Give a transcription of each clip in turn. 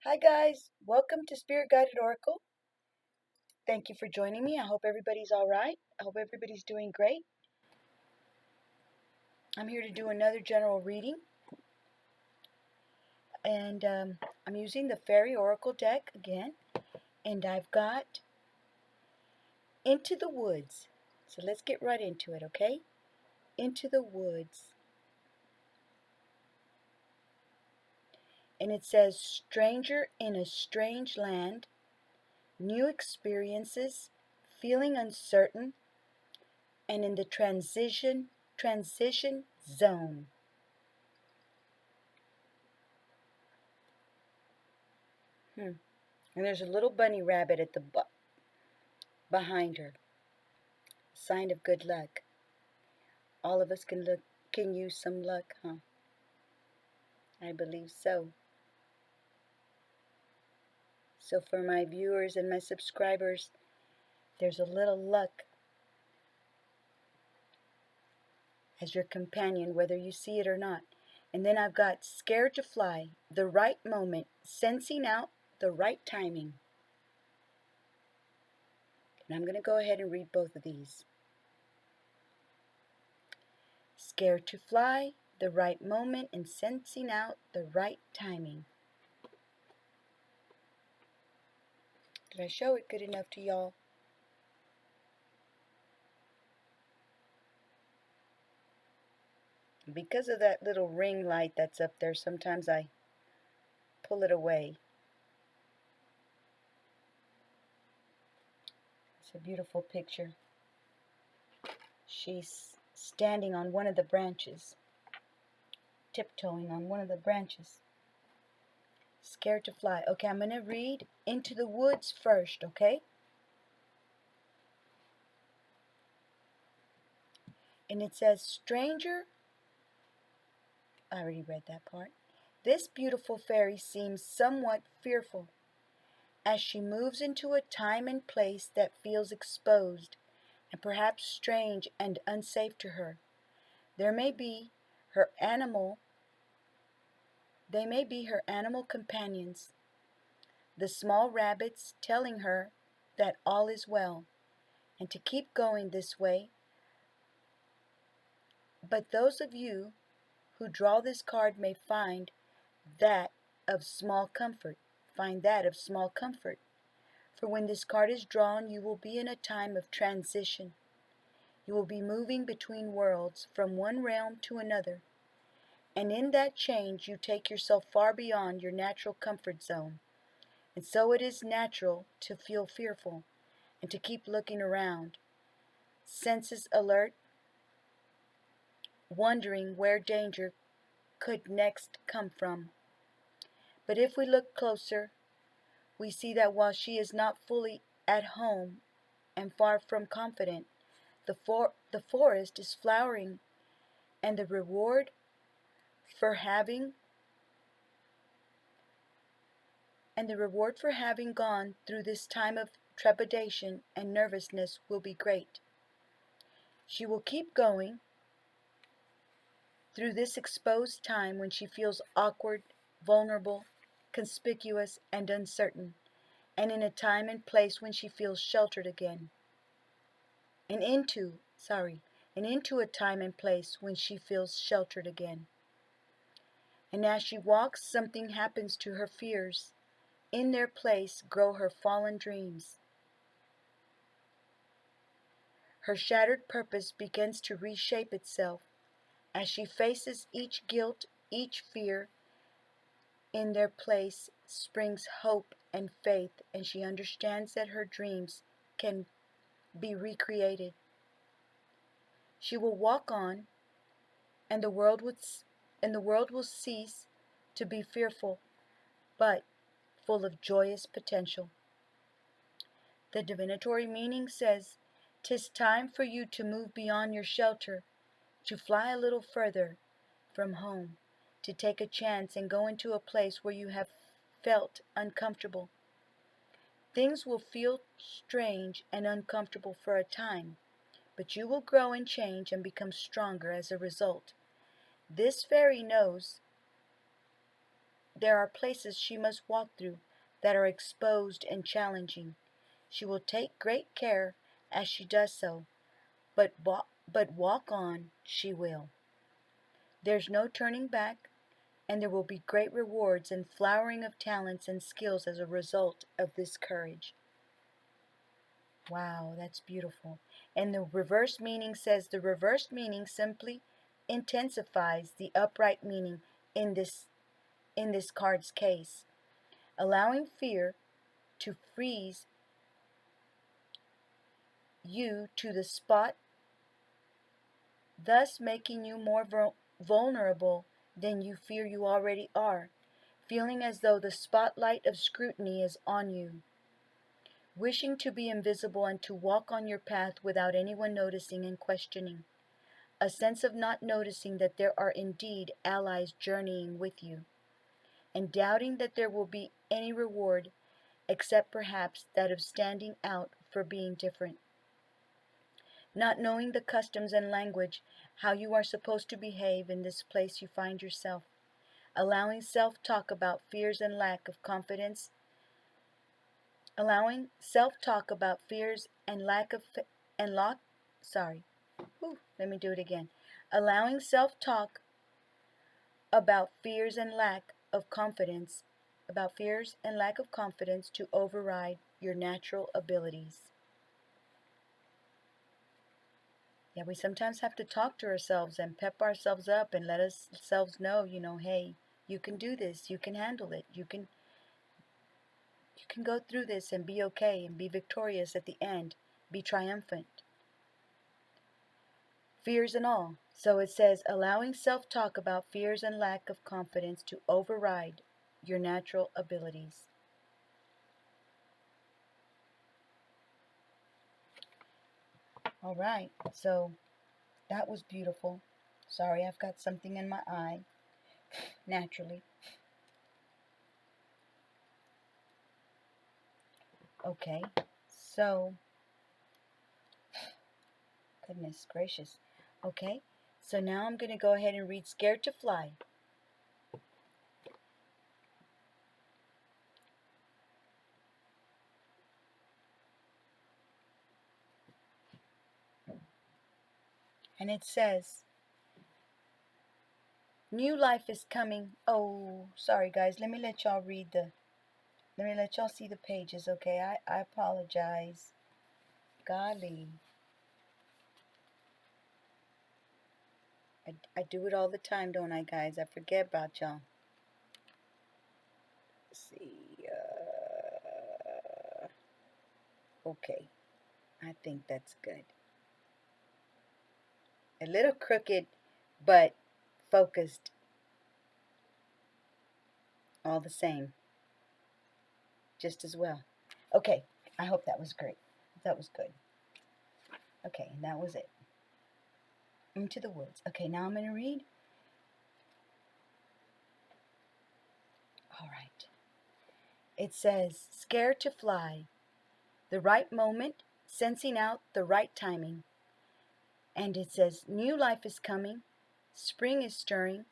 Hi guys, welcome to Spirit Guided Oracle. Thank you for joining me. I hope everybody's all right. I hope everybody's doing great. I'm here to do another general reading, and I'm using the Fairy Oracle deck again, and I've got Into the Woods. So let's get right into it, okay? Into the Woods. And it says, stranger in a strange land, new experiences, feeling uncertain, and in the transition zone. And there's a little bunny rabbit at the behind her. Sign of good luck. All of us can use some luck, huh? I believe so. So for my viewers and my subscribers, there's a little luck as your companion, whether you see it or not. And then I've got scared to fly, the right moment, sensing out the right timing. And I'm going to go ahead and read both of these. Scared to fly, the right moment, and sensing out the right timing. Did I show it good enough to y'all? Because of that little ring light that's up there, sometimes I pull it away. It's a beautiful picture. She's standing on one of the branches, tiptoeing on one of the branches. Scared to fly. Okay, I'm going to read Into the Woods first, okay? And it says, stranger, I already read that part. This beautiful fairy seems somewhat fearful as she moves into a time and place that feels exposed and perhaps strange and unsafe to her. They may be her animal companions, the small rabbits telling her that all is well and to keep going this way. But those of you who draw this card may find that of small comfort. For when this card is drawn, you will be in a time of transition. You will be moving between worlds, from one realm to another. And in that change, you take yourself far beyond your natural comfort zone. And so it is natural to feel fearful and to keep looking around, senses alert, wondering where danger could next come from. But if we look closer, we see that while she is not fully at home and far from confident, the forest is flowering, and the reward for having gone through this time of trepidation and nervousness will be great. She will keep going through this exposed time when she feels awkward, vulnerable, conspicuous, and uncertain, and in a time and place when she feels sheltered again. And into a time and place when she feels sheltered again. And as she walks, something happens to her fears. In their place grow her fallen dreams. Her shattered purpose begins to reshape itself as she faces each guilt, each fear. In their place springs hope and faith, and she understands that her dreams can be recreated. She will walk on, and the world will cease to be fearful, but full of joyous potential. The divinatory meaning says, "'Tis time for you to move beyond your shelter, to fly a little further from home, to take a chance and go into a place where you have felt uncomfortable. Things will feel strange and uncomfortable for a time, but you will grow and change and become stronger as a result. This fairy knows there are places she must walk through that are exposed and challenging. She will take great care as she does so, but walk on she will. There's no turning back, and there will be great rewards and flowering of talents and skills as a result of this courage. Wow, that's beautiful. And the reverse meaning says the reverse meaning simply intensifies the upright meaning in this card's case, allowing fear to freeze you to the spot, thus making you more vulnerable than you fear you already are, feeling as though the spotlight of scrutiny is on you, wishing to be invisible and to walk on your path without anyone noticing and questioning, a sense of not noticing that there are indeed allies journeying with you, and doubting that there will be any reward except perhaps that of standing out for being different, not knowing the customs and language, how you are supposed to behave in this place you find yourself, allowing self-talk about fears and lack of confidence, allowing self-talk about fears and lack of and lock sorry let me do it again, allowing self-talk about fears and lack of confidence to override your natural abilities. Yeah, we sometimes have to talk to ourselves and pep ourselves up and let ourselves know, hey, you can do this, you can handle it, you can go through this and be okay and be victorious at the end, be triumphant. Fears and all. So it says, allowing self-talk about fears and lack of confidence to override your natural abilities. All right, so that was beautiful. Sorry, I've got something in my eye, naturally. Okay, so, goodness gracious. Okay, so now I'm going to go ahead and read Scared to Fly. And it says, new life is coming. Oh, sorry guys, let me let y'all see the pages, okay? I apologize. Golly. I do it all the time, don't I, guys? I forget about y'all. Let's see. Okay. I think that's good. A little crooked, but focused all the same. Just as well. Okay. I hope that was great. That was good. Okay, and that was it. Into the woods. Okay, now I'm going to read. All right. It says, scared to fly. The right moment, sensing out the right timing. And it says, new life is coming. Spring is stirring.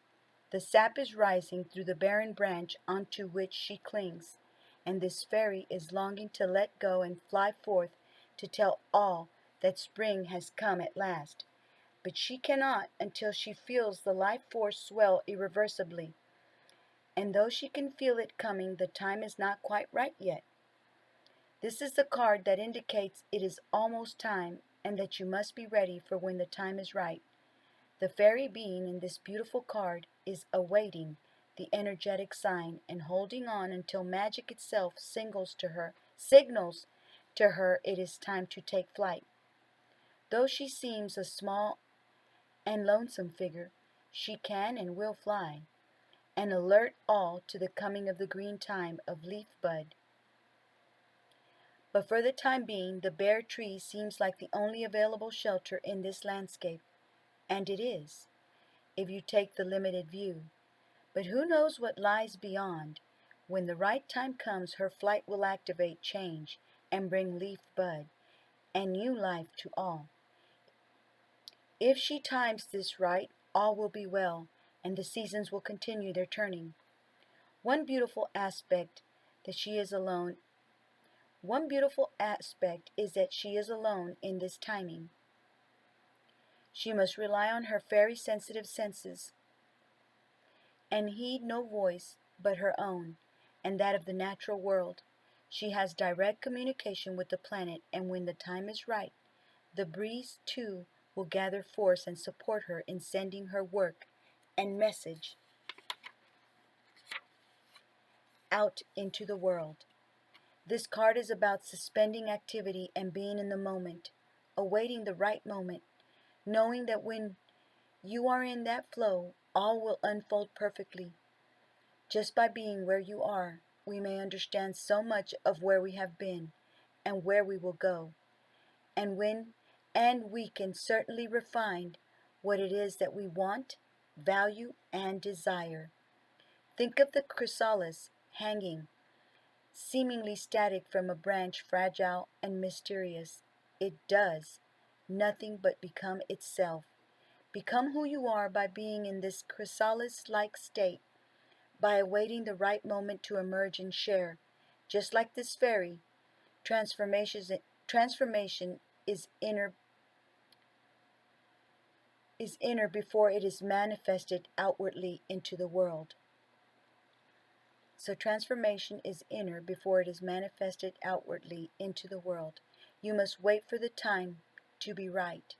The sap is rising through the barren branch onto which she clings. And this fairy is longing to let go and fly forth to tell all that spring has come at last. But she cannot until she feels the life force swell irreversibly. And though she can feel it coming, the time is not quite right yet. This is the card that indicates it is almost time and that you must be ready for when the time is right. The fairy being in this beautiful card is awaiting the energetic sign and holding on until magic itself signals to her it is time to take flight. Though she seems a small and lonesome figure, she can and will fly, and alert all to the coming of the green time of leaf bud. But for the time being, the bare tree seems like the only available shelter in this landscape, and it is, if you take the limited view. But who knows what lies beyond? When the right time comes, her flight will activate change and bring leaf bud and new life to all. If she times this right, all will be well, and the seasons will continue their turning. One beautiful aspect that she is alone. One beautiful aspect is that she is alone in this timing. She must rely on her very sensitive senses and heed no voice but her own and that of the natural world. She has direct communication with the planet, and when the time is right, the breeze too will gather force and support her in sending her work and message out into the world. This card is about suspending activity and being in the moment, awaiting the right moment, knowing that when you are in that flow, all will unfold perfectly. Just by being where you are, we may understand so much of where we have been and where we will go, and we can certainly refine what it is that we want, value, and desire. Think of the chrysalis hanging, seemingly static from a branch, fragile and mysterious. It does nothing but become itself. Become who you are by being in this chrysalis-like state, by awaiting the right moment to emerge and share. Just like this fairy, transformation is inner before it is manifested outwardly into the world. So transformation is inner before it is manifested outwardly into the world. You must wait for the time to be right.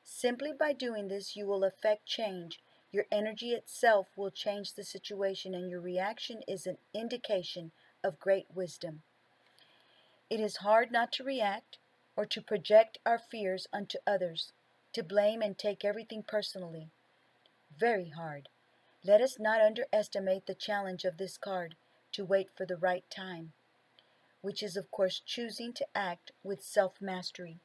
Simply by doing this, you will effect change. Your energy itself will change the situation, and your reaction is an indication of great wisdom. It is hard not to react or to project our fears onto others, to blame and take everything personally. Very hard. Let us not underestimate the challenge of this card, to wait for the right time, which is, of course, choosing to act with self-mastery.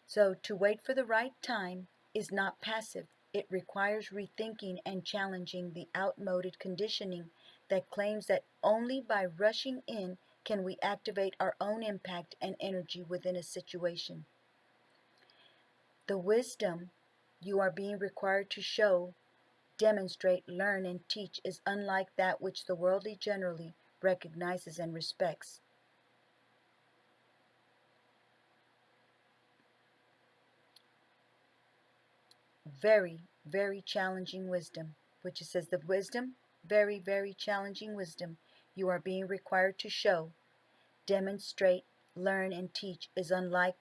So, to wait for the right time is not passive. It requires rethinking and challenging the outmoded conditioning that claims that only by rushing in can we activate our own impact and energy within a situation. The wisdom you are being required to show, demonstrate, learn, and teach is unlike that which the worldly generally recognizes and respects. Very, very challenging wisdom, which it says the wisdom, very, very challenging wisdom you are being required to show, demonstrate, learn, and teach is unlike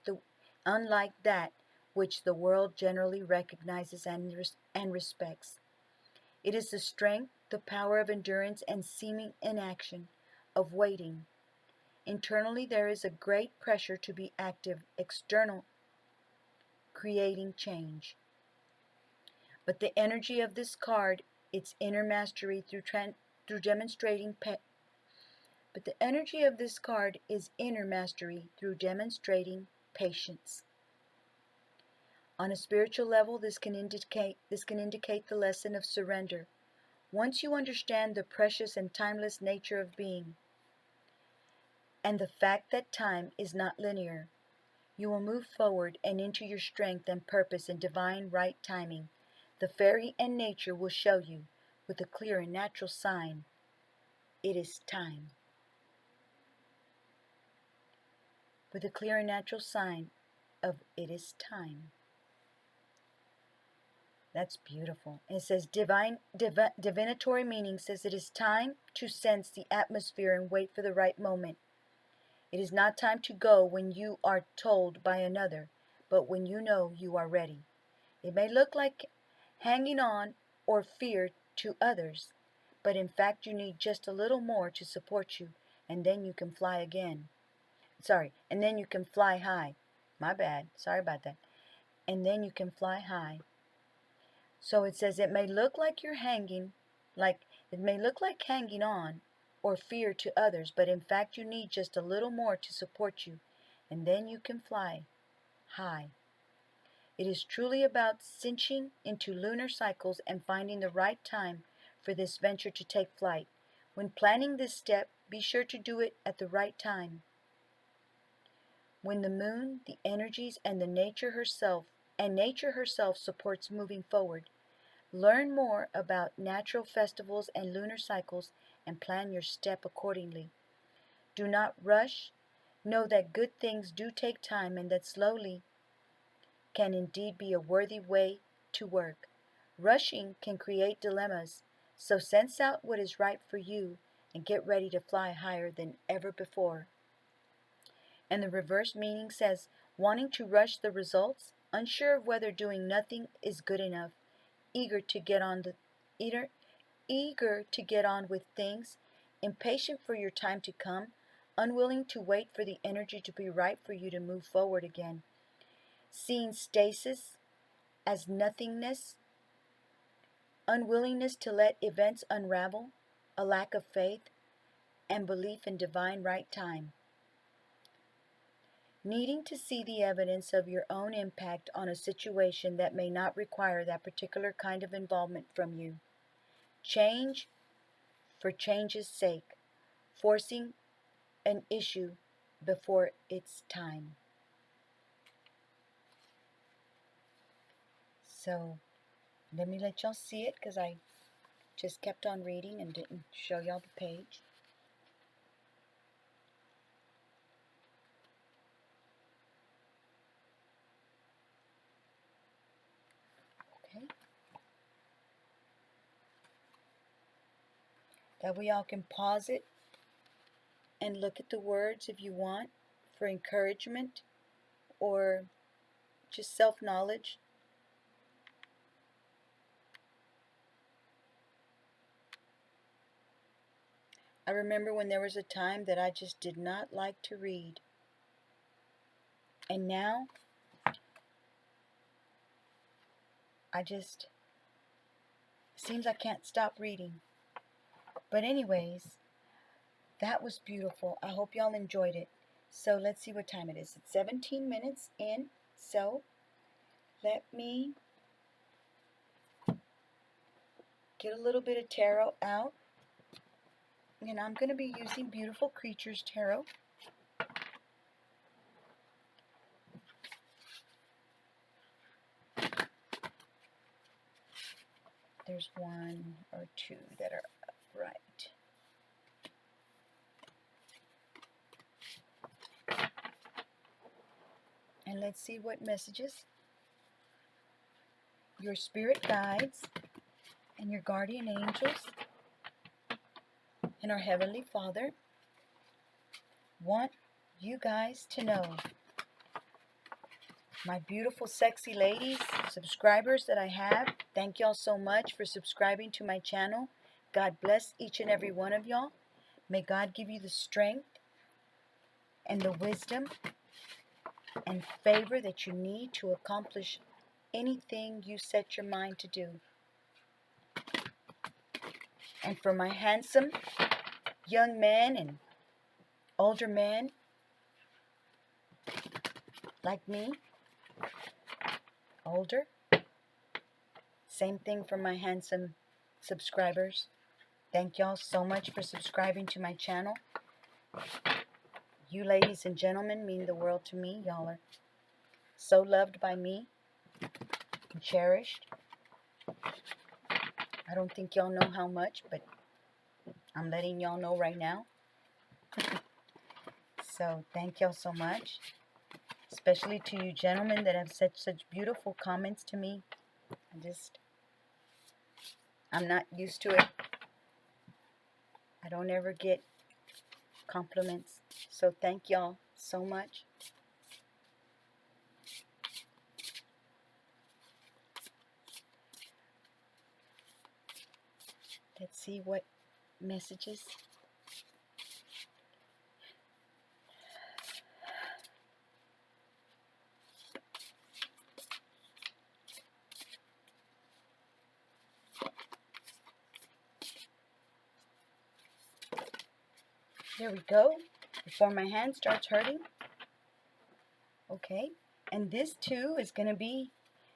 that which the world generally recognizes and respects. It is the strength, the power of endurance and seeming inaction, of waiting. Internally there is a great pressure to be active, external, creating change. But the energy of this card, its inner mastery through demonstrating but the energy of this card is inner mastery through demonstrating patience. On a spiritual level, this can indicate the lesson of surrender. Once you understand the precious and timeless nature of being, and the fact that time is not linear, you will move forward and into your strength and purpose in divine right timing. The fairy and nature will show you, with a clear and natural sign, it is time. With a clear and natural sign of it is time. That's beautiful. And it says divinatory meaning says it is time to sense the atmosphere and wait for the right moment. It is not time to go when you are told by another, but when you know you are ready. It may look like hanging on or fear to others, but in fact you need just a little more to support you, and then you can fly again. And then you can fly high. My bad, sorry about that. And then you can fly high. So it says it may look like hanging on or fear to others, but in fact you need just a little more to support you, and then you can fly high. It is truly about cinching into lunar cycles and finding the right time for this venture to take flight. When planning this step, be sure to do it at the right time. When the moon, the energies, and nature herself supports moving forward. Learn more about natural festivals and lunar cycles and plan your step accordingly. Do not rush. Know that good things do take time and that slowly can indeed be a worthy way to work. Rushing can create dilemmas, so sense out what is right for you and get ready to fly higher than ever before. And the reverse meaning says, wanting to rush the results, unsure of whether doing nothing is good enough, eager to get on the eager, eager to get on with things, impatient for your time to come, unwilling to wait for the energy to be right for you to move forward again, seeing stasis as nothingness, unwillingness to let events unravel, a lack of faith, and belief in divine right time. Needing to see the evidence of your own impact on a situation that may not require that particular kind of involvement from you. Change for change's sake, forcing an issue before its time. So let me let y'all see it because I just kept on reading and didn't show y'all the page. Okay. That way y'all can pause it and look at the words if you want for encouragement or just self-knowledge. I remember when there was a time that I just did not like to read. And now seems I can't stop reading. But anyways, that was beautiful. I hope y'all enjoyed it. So let's see what time it is. It's 17 minutes in. So let me get a little bit of tarot out. And I'm going to be using Beautiful Creatures Tarot. There's one or two that are upright. And let's see what messages your spirit guides and your guardian angels and our Heavenly Father want you guys to know. My beautiful, sexy ladies, subscribers that I have, thank y'all so much for subscribing to my channel. God bless each and every one of y'all. May God give you the strength and the wisdom and favor that you need to accomplish anything you set your mind to do. And for my handsome young men and older men like me, older, same thing for my handsome subscribers. Thank y'all so much for subscribing to my channel. You ladies and gentlemen mean the world to me. Y'all are so loved by me and cherished. I don't think y'all know how much, but I'm letting y'all know right now. So thank y'all so much. Especially to you gentlemen that have said such beautiful comments to me. I'm not used to it. I don't ever get compliments. So thank y'all so much. Let's see what messages. There we go. Before my hand starts hurting. Okay. And this too is going to be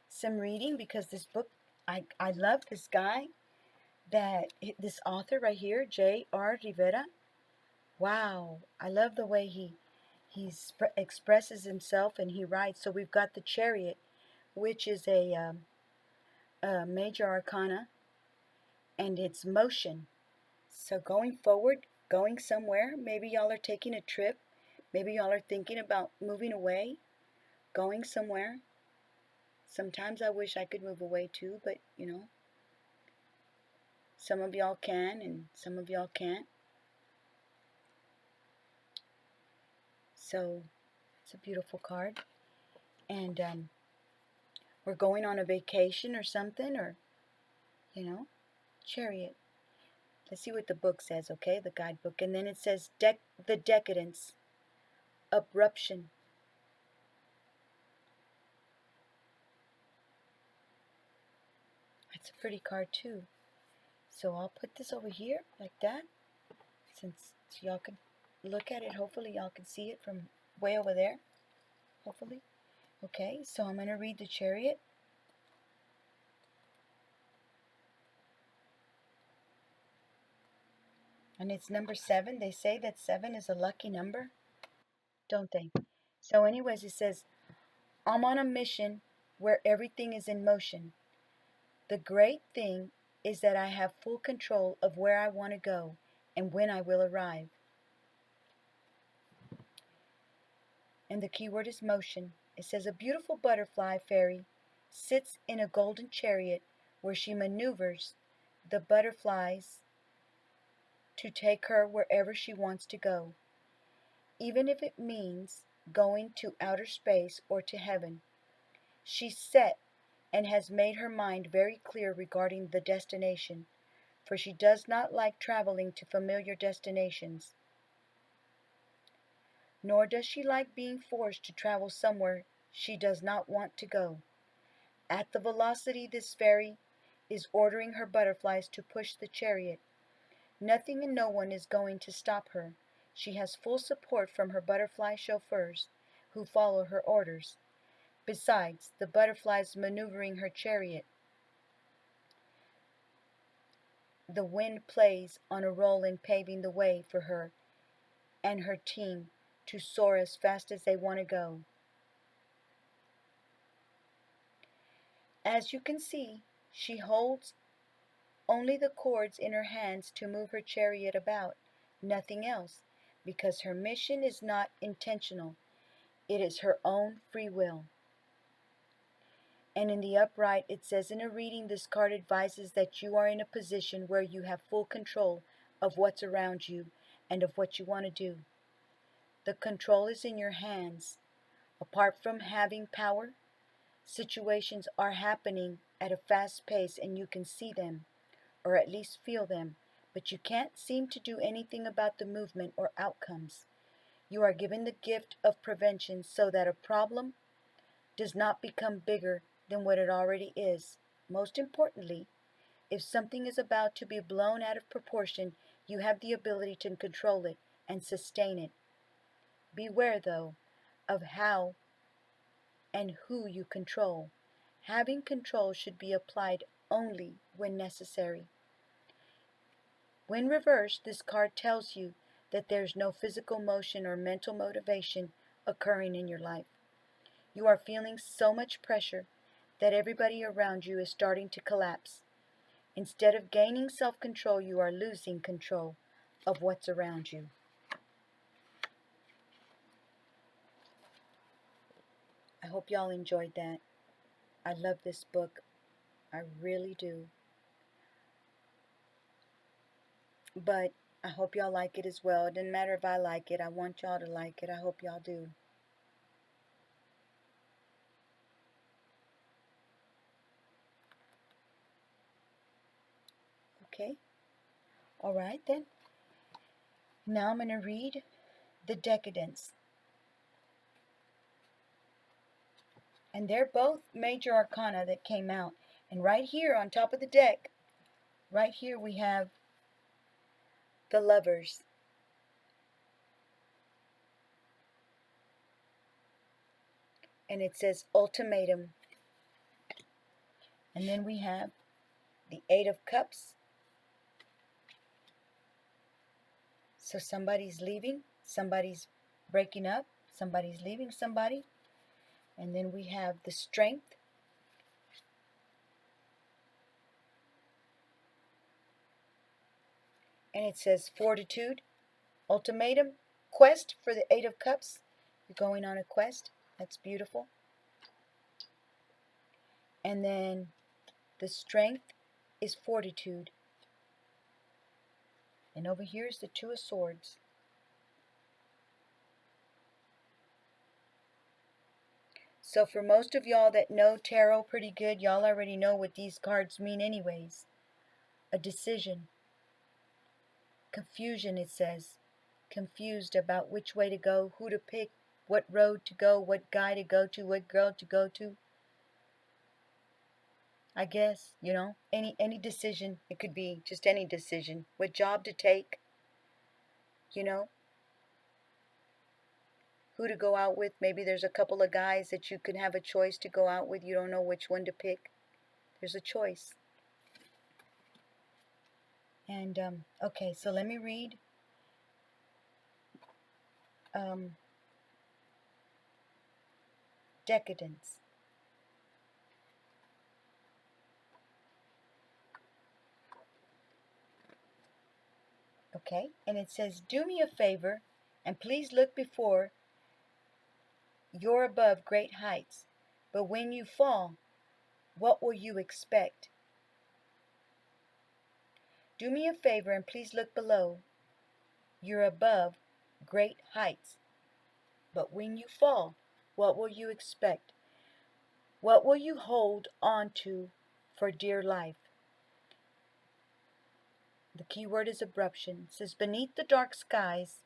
some reading because this book, I love this guy, this author right here, J.R. Rivera. Wow. I love the way he expresses himself and he writes. So we've got the Chariot, which is a major arcana, and it's motion. So going forward, going somewhere, maybe y'all are taking a trip, maybe y'all are thinking about moving away, going somewhere. Sometimes I wish I could move away too, but some of y'all can and some of y'all can't. So it's a beautiful card. And we're going on a vacation or something, or, Chariot. Let's see what the book says, okay? The guidebook. And then it says the decadence, abruption. That's a pretty card too. So I'll put this over here like that, since so y'all can look at it. Hopefully y'all can see it from way over there. Hopefully. Okay, so I'm going to read the Chariot. And it's number 7. They say that 7 is a lucky number, don't they? So anyways, it says, I'm on a mission where everything is in motion. The great thing is that I have full control of where I want to go and when I will arrive. And the key word is motion. It says, a beautiful butterfly fairy sits in a golden chariot where she maneuvers the butterflies to take her wherever she wants to go, even if it means going to outer space or to heaven. She's set and has made her mind very clear regarding the destination, for she does not like traveling to familiar destinations, nor does she like being forced to travel somewhere she does not want to go. At the velocity this fairy is ordering her butterflies to push the chariot, nothing and no one is going to stop her. She has full support from her butterfly chauffeurs, who follow her orders. Besides, the butterflies maneuvering her chariot, the wind plays on a role in paving the way for her and her team to soar as fast as they want to go. As you can see, she holds only the cords in her hands to move her chariot about, nothing else, because her mission is not intentional. It is her own free will. And in the upright, it says, in a reading, this card advises that you are in a position where you have full control of what's around you and of what you want to do. The control is in your hands. Apart from having power, situations are happening at a fast pace and you can see them, or at least feel them, but you can't seem to do anything about the movement or outcomes. You are given the gift of prevention so that a problem does not become bigger than what it already is. Most importantly, if something is about to be blown out of proportion, you have the ability to control it and sustain it. Beware, though, of how and who you control. Having control should be applied only when necessary. When reversed, this card tells you that there's no physical motion or mental motivation occurring in your life. You are feeling so much pressure that everybody around you is starting to collapse. Instead of gaining self-control, you are losing control of what's around you. I hope y'all enjoyed that. I love this book. I really do. But I hope y'all like it as well. It doesn't matter if I like it. I want y'all to like it. I hope y'all do. Okay? All right then. Now I'm going to read The Decadence. And they're both major arcana that came out. And right here on top of the deck, right here we have the Lovers. And it says Ultimatum. And then we have the Eight of Cups. So somebody's leaving, somebody's breaking up, somebody's leaving somebody. And then we have the Strength. And it says fortitude, ultimatum, quest for the Eight of Cups. You're going on a quest. That's beautiful. And then the strength is fortitude. And over here is the Two of Swords. So for most of y'all that know tarot pretty good, y'all already know what these cards mean anyways. A decision. Confusion, it says. Confused about which way to go, who to pick, what road to go, what guy to go to, what girl to go to. I guess, any decision. It could be just any decision. What job to take, you know, who to go out with. Maybe there's a couple of guys that you can have a choice to go out with. You don't know which one to pick. There's a choice. And, okay, so let me read Decadence. Okay, and it says, do me a favor, and please look before you're above great heights. But when you fall, what will you expect? Do me a favor, and please look below. You're above great heights. But when you fall, what will you expect? What will you hold on to for dear life? The key word is abruption. It says, beneath the dark skies,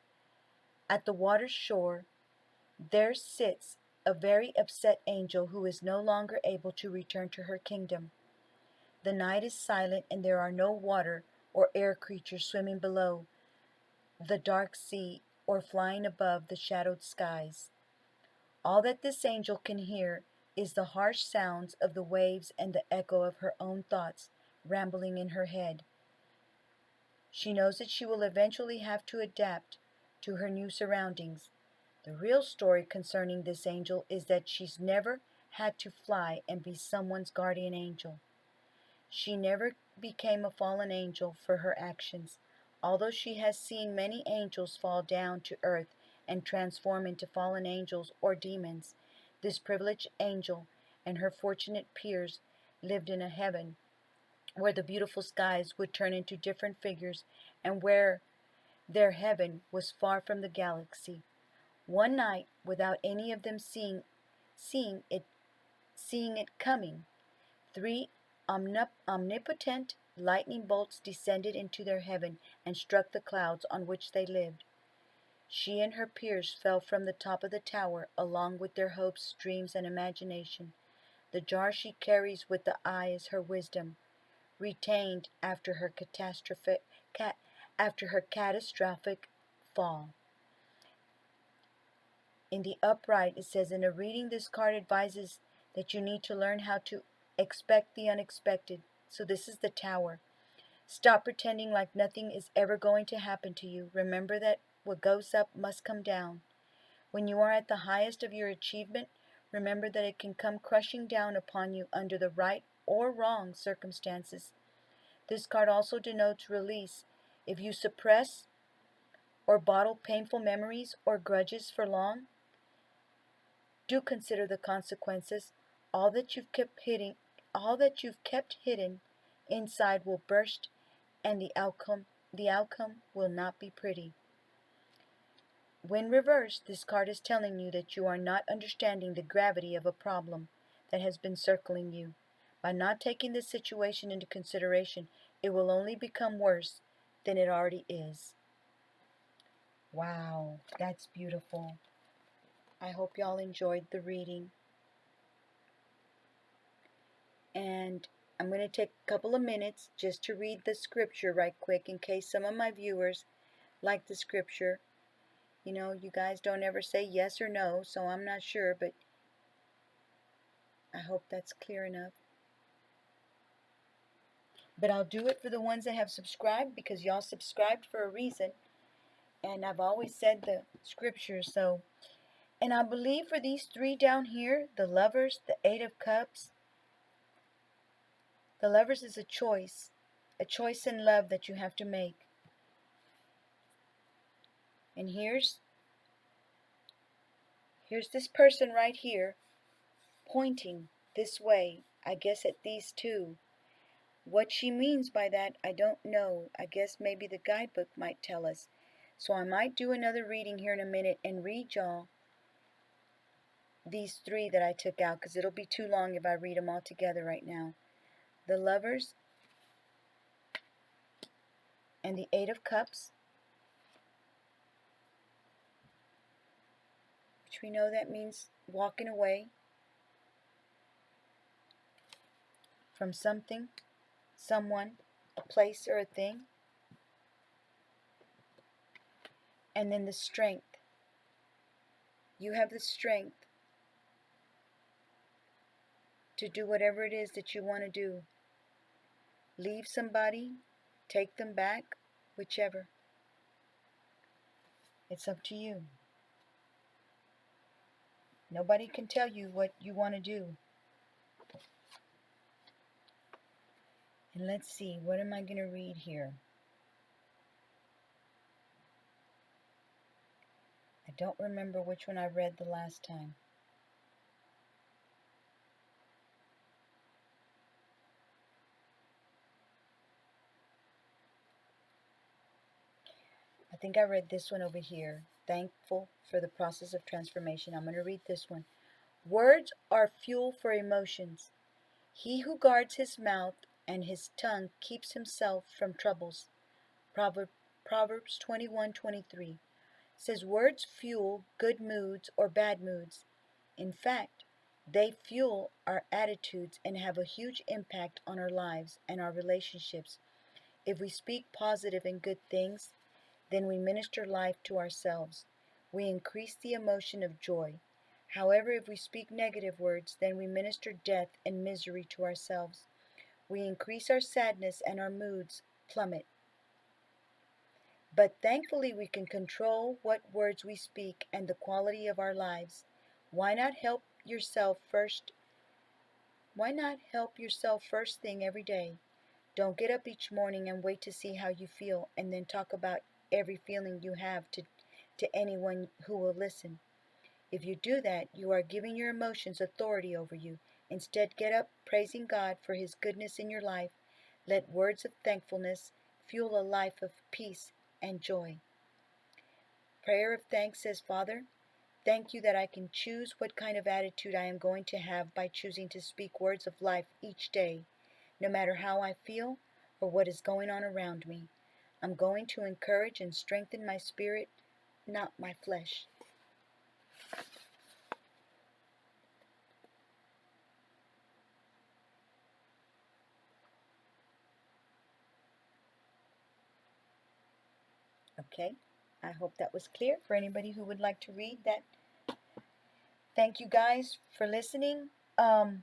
at the water's shore, there sits a very upset angel who is no longer able to return to her kingdom. The night is silent, and there are no water or air creatures swimming below the dark sea or flying above the shadowed skies. All that this angel can hear is the harsh sounds of the waves and the echo of her own thoughts rambling in her head. She knows that she will eventually have to adapt to her new surroundings. The real story concerning this angel is that she's never had to fly and be someone's guardian angel. She never became a fallen angel for her actions, although she has seen many angels fall down to earth and transform into fallen angels or demons. This privileged angel and her fortunate peers lived in a heaven where the beautiful skies would turn into different figures and where their heaven was far from the galaxy. One night, without any of them seeing it coming, three omnipotent lightning bolts descended into their heaven and struck the clouds on which they lived. She and her peers fell from the top of the tower, along with their hopes, dreams, and imagination. The jar she carries with the eye is her wisdom, retained after her catastrophic fall. In the upright, it says, in a reading, this card advises that you need to learn how to expect the unexpected. So this is the tower. Stop pretending like nothing is ever going to happen to you. Remember that what goes up must come down. When you are at the highest of your achievement, remember that it can come crushing down upon you under the right or wrong circumstances. This card also denotes release. If you suppress or bottle painful memories or grudges for long, do consider the consequences. All that you've kept hidden inside will burst, and the outcome will not be pretty. When reversed, this card is telling you that you are not understanding the gravity of a problem that has been circling you. By not taking this situation into consideration, it will only become worse than it already is. Wow, that's beautiful. I hope y'all enjoyed the reading. And I'm going to take a couple of minutes just to read the scripture right quick in case some of my viewers like the scripture. You guys don't ever say yes or no, so I'm not sure, but I hope that's clear enough. But I'll do it for the ones that have subscribed, because y'all subscribed for a reason. And I've always said the scripture, so. And I believe for these three down here, the Lovers, the Eight of Cups, the Lovers is a choice in love that you have to make. And here's this person right here pointing this way, I guess at these two. What she means by that, I don't know. I guess maybe the guidebook might tell us. So I might do another reading here in a minute and read y'all these three that I took out, because it'll be too long if I read them all together right now. The Lovers and the Eight of Cups, which we know that means walking away from something, someone, a place, or a thing. And then the Strength. You have the strength to do whatever it is that you want to do. Leave somebody, take them back, whichever. It's up to you. Nobody can tell you what you want to do. And let's see, what am I going to read here? I don't remember which one I read the last time. I think I read this one over here. Thankful for the process of transformation. I'm going to read this one. Words are fuel for emotions. He who guards his mouth and his tongue keeps himself from troubles. Proverbs 21:23 says words fuel good moods or bad moods. In fact, they fuel our attitudes and have a huge impact on our lives and our relationships. If we speak positive and good things, then we minister life to ourselves. We increase the emotion of joy. However, if we speak negative words, then we minister death and misery to ourselves. We increase our sadness and our moods plummet. But thankfully, we can control what words we speak and the quality of our lives. Why not help yourself first? Why not help yourself first thing every day? Don't get up each morning and wait to see how you feel and then talk about every feeling you have to anyone who will listen. If you do that, you are giving your emotions authority over you. Instead, get up praising God for His goodness in your life. Let words of thankfulness fuel a life of peace and joy. Prayer of thanks says, Father, thank you that I can choose what kind of attitude I am going to have by choosing to speak words of life each day, no matter how I feel or what is going on around me. I'm going to encourage and strengthen my spirit, not my flesh. Okay, I hope that was clear for anybody who would like to read that. Thank you guys for listening. I'll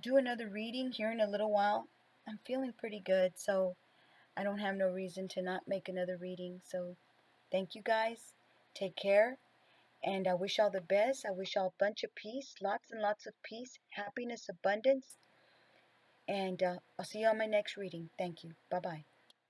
do another reading here in a little while. I'm feeling pretty good, so I don't have no reason to not make another reading. So thank you guys. Take care. And I wish y'all the best. I wish y'all a bunch of peace, lots and lots of peace, happiness, abundance. And I'll see you on my next reading. Thank you. Bye-bye.